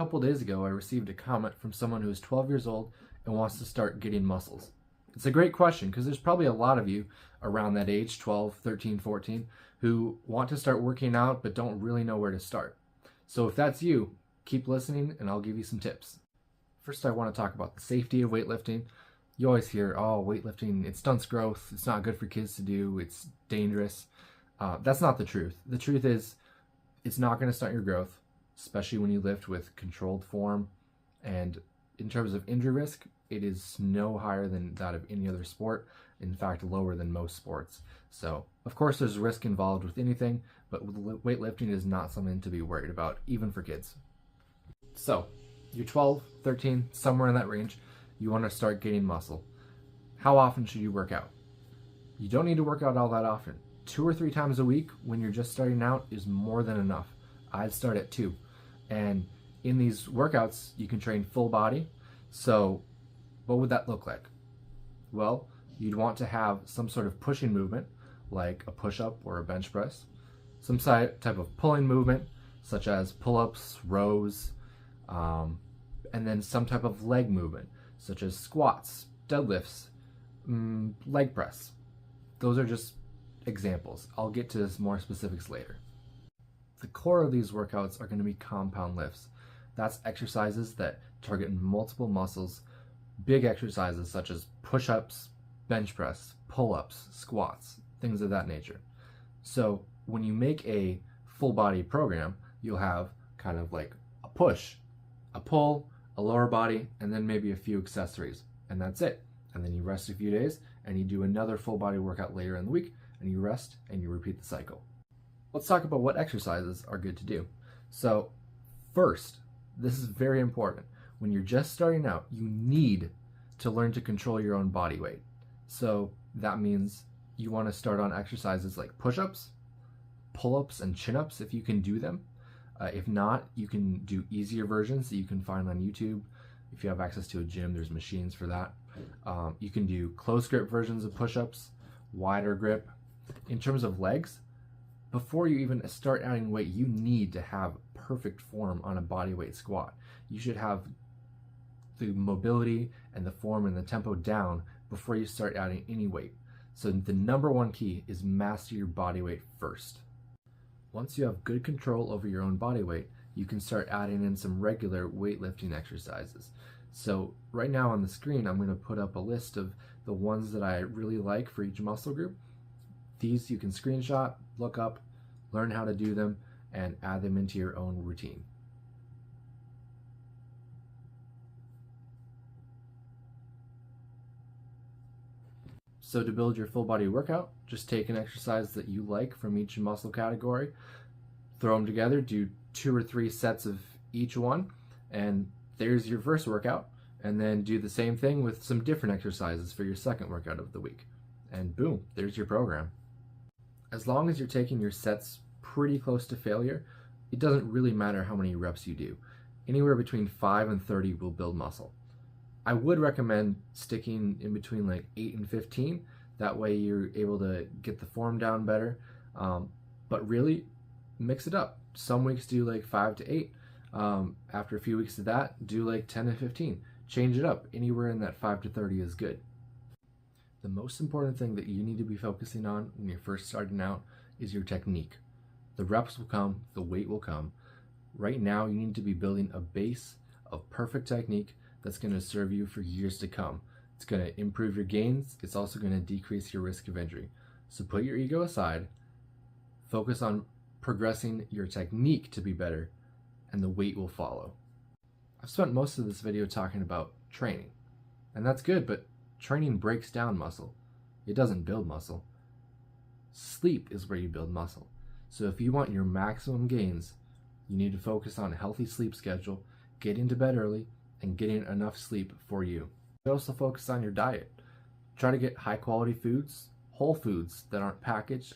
couple days ago, I received a comment from someone who is 12 years old and wants to start getting muscles. It's a great question because there's probably a lot of you around that age, 12, 13, 14, who want to start working out but don't really know where to start. So if that's you, keep listening and I'll give you some tips. First, I want to talk about the safety of weightlifting. You always hear, oh, weightlifting, it stunts growth, it's not good for kids to do, it's dangerous. That's not the truth. The truth is, it's not going to stunt your growth, especially when you lift with controlled form. And in terms of injury risk, it is no higher than that of any other sport. In fact, lower than most sports. So, of course, there's risk involved with anything, but weightlifting is not something to be worried about, even for kids. So, you're 12, 13, somewhere in that range, you want to start getting muscle. How often should you work out? You don't need to work out all that often. 2 or 3 times a week when you're just starting out is more than enough. I'd start at 2. And in these workouts, you can train full body. So what would that look like? Well, you'd want to have some sort of pushing movement, like a push-up or a bench press, some type of pulling movement, such as pull-ups, rows, and then some type of leg movement, such as squats, deadlifts, leg press. Those are just examples. I'll get to more specifics later. The core of these workouts are going to be compound lifts. That's exercises that target multiple muscles, big exercises such as push-ups, bench press, pull-ups, squats, things of that nature. So when you make a full body program, you'll have kind of like a push, a pull, a lower body, and then maybe a few accessories, and that's it. And then you rest a few days and you do another full body workout later in the week, and you rest and you repeat the cycle. Let's talk about what exercises are good to do. So first, this is very important. When you're just starting out, you need to learn to control your own body weight. So that means you want to start on exercises like push-ups, pull-ups, and chin-ups if you can do them. If not, you can do easier versions that you can find on YouTube. If you have access to a gym, there's machines for that. You can do close grip versions of push-ups, wider grip. In terms of legs, before you even start adding weight, you need to have perfect form on a body weight squat. You should have the mobility and the form and the tempo down before you start adding any weight. So the number one key is master your body weight first. Once you have good control over your own body weight, you can start adding in some regular weightlifting exercises. So right now on the screen, I'm going to put up a list of the ones that I really like for each muscle group. These you can screenshot, look up, learn how to do them, and add them into your own routine. So to build your full body workout, just take an exercise that you like from each muscle category, throw them together, do 2 or 3 sets of each one, and there's your first workout. And then do the same thing with some different exercises for your second workout of the week. And boom, there's your program. As long as you're taking your sets pretty close to failure, it doesn't really matter how many reps you do. Anywhere between 5 and 30 will build muscle. I would recommend sticking in between like 8 and 15. That way you're able to get the form down better. But really, mix it up. Some weeks do like 5 to 8. After a few weeks of that, do like 10 to 15. Change it up. Anywhere in that 5 to 30 is good. The most important thing that you need to be focusing on when you're first starting out is your technique. The reps will come, the weight will come. Right now, you need to be building a base of perfect technique that's going to serve you for years to come. It's going to improve your gains. It's also going to decrease your risk of injury. So put your ego aside, focus on progressing your technique to be better, and the weight will follow. I've spent most of this video talking about training, and that's good, but training breaks down muscle. It doesn't build muscle. Sleep is where you build muscle. So if you want your maximum gains, you need to focus on a healthy sleep schedule, getting to bed early, and getting enough sleep for you. You also focus on your diet. Try to get high quality foods, whole foods that aren't packaged.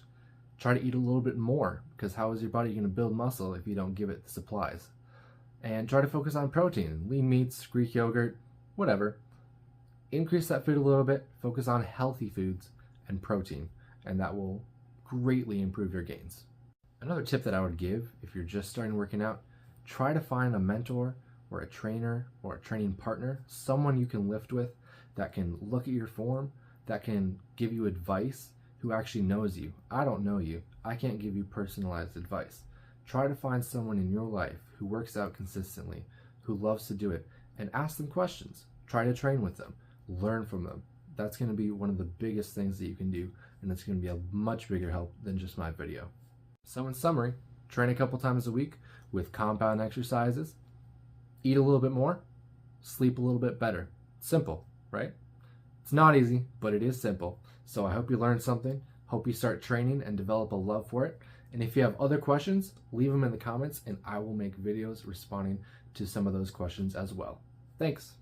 Try to eat a little bit more, because how is your body going to build muscle if you don't give it the supplies? And try to focus on protein, lean meats, Greek yogurt, whatever. Increase that food a little bit, focus on healthy foods and protein, and that will greatly improve your gains. Another tip that I would give if you're just starting working out, try to find a mentor or a trainer or a training partner, someone you can lift with that can look at your form, that can give you advice, who actually knows you. I don't know you. I can't give you personalized advice. Try to find someone in your life who works out consistently, who loves to do it, and ask them questions. Try to train with them. Learn from them. That's going to be one of the biggest things that you can do, and it's going to be a much bigger help than just my video. So in summary, train a couple times a week with compound exercises, eat a little bit more, sleep a little bit better. Simple, right? It's not easy, but it is simple. So I hope you learned something. Hope you start training and develop a love for it. And if you have other questions, leave them in the comments and I will make videos responding to some of those questions as well. Thanks.